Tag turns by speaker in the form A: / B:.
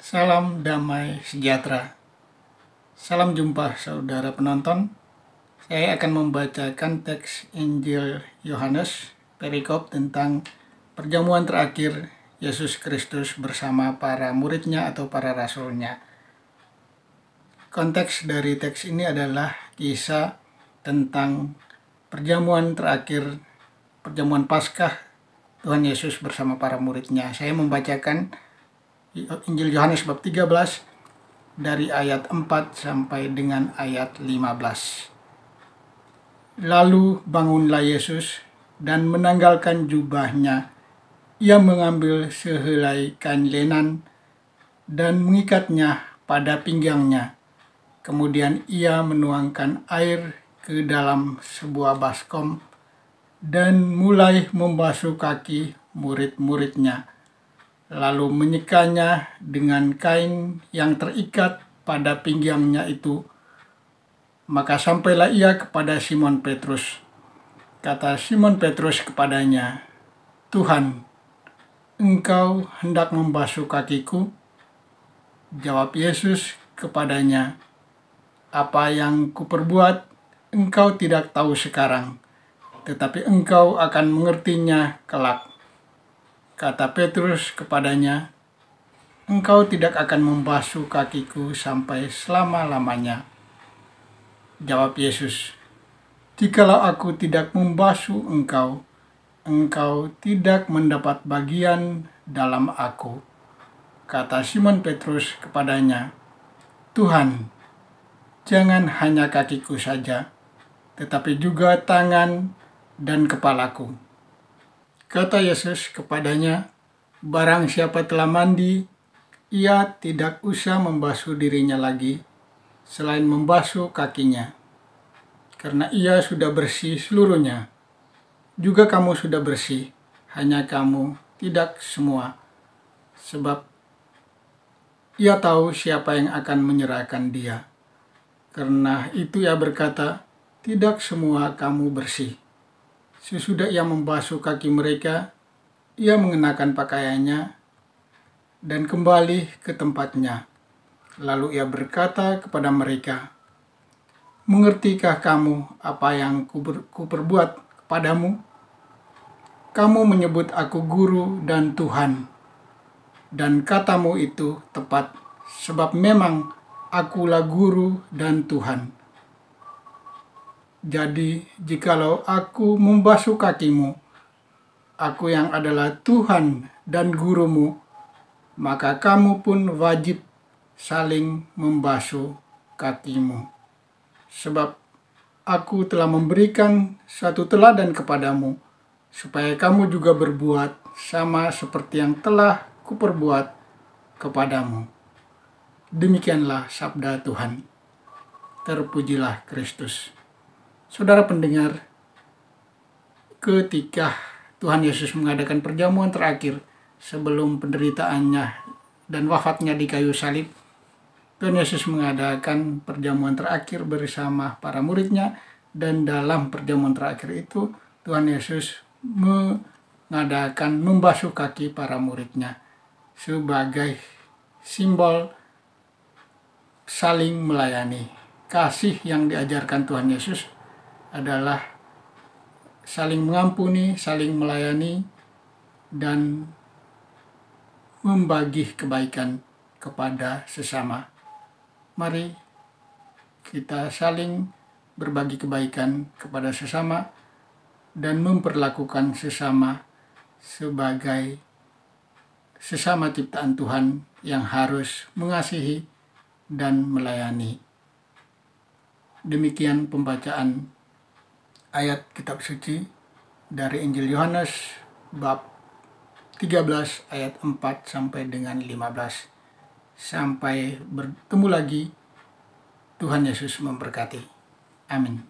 A: Salam damai sejahtera. Salam jumpa saudara penonton. Saya akan membacakan teks Injil Yohanes perikop tentang perjamuan terakhir Yesus Kristus bersama para muridnya atau para rasulnya. Konteks dari teks ini adalah kisah tentang perjamuan terakhir, perjamuan Paskah Tuhan Yesus bersama para muridnya. Saya membacakan Injil Yohanes bab 13 dari ayat 4 sampai dengan ayat 15. Lalu bangunlah Yesus dan menanggalkan jubahnya. Ia mengambil sehelai kain lenan dan mengikatnya pada pinggangnya. Kemudian ia menuangkan air ke dalam sebuah baskom dan mulai membasuh kaki murid-muridnya, lalu menyekanya dengan kain yang terikat pada pinggangnya itu. Maka sampailah ia kepada Simon Petrus. Kata Simon Petrus kepadanya, "Tuhan, engkau hendak membasuh kakiku?" Jawab Yesus kepadanya, "Apa yang kuperbuat engkau tidak tahu sekarang, tetapi engkau akan mengertinya kelak." Kata Petrus kepadanya, "Engkau tidak akan membasuh kakiku sampai selama-lamanya." Jawab Yesus, "Jikalau aku tidak membasuh engkau, engkau tidak mendapat bagian dalam aku." Kata Simon Petrus kepadanya, "Tuhan, jangan hanya kakiku saja, tetapi juga tangan dan kepalaku." Kata Yesus kepadanya, "Barang siapa telah mandi, ia tidak usah membasuh dirinya lagi, selain membasuh kakinya, karena ia sudah bersih seluruhnya. Juga kamu sudah bersih, hanya kamu tidak semua." Sebab ia tahu siapa yang akan menyerahkan dia. Karena itu ia berkata, "Tidak semua kamu bersih." Sesudah ia membasuh kaki mereka, ia mengenakan pakaiannya dan kembali ke tempatnya. Lalu ia berkata kepada mereka, "Mengertikah kamu apa yang kuperbuat kepadamu? Kamu menyebut aku guru dan Tuhan, dan katamu itu tepat, sebab memang akulah guru dan Tuhan. Jadi, jikalau aku membasuh kakimu, aku yang adalah Tuhan dan gurumu, maka kamu pun wajib saling membasuh kakimu. Sebab aku telah memberikan satu teladan kepadamu, supaya kamu juga berbuat sama seperti yang telah kuperbuat kepadamu." Demikianlah sabda Tuhan. Terpujilah Kristus. Saudara pendengar, ketika Tuhan Yesus mengadakan perjamuan terakhir sebelum penderitaannya dan wafatnya di kayu salib, Tuhan Yesus mengadakan perjamuan terakhir bersama para muridnya, dan dalam perjamuan terakhir itu Tuhan Yesus mengadakan membasuh kaki para muridnya sebagai simbol saling melayani. Kasih yang diajarkan Tuhan Yesus adalah saling mengampuni, saling melayani, dan membagi kebaikan kepada sesama. Mari kita saling berbagi kebaikan kepada sesama dan memperlakukan sesama sebagai sesama ciptaan Tuhan yang harus mengasihi dan melayani. Demikian pembacaan ayat kitab suci dari Injil Yohanes bab 13 ayat 4 sampai dengan 15. Sampai bertemu lagi. Tuhan Yesus memberkati. Amin.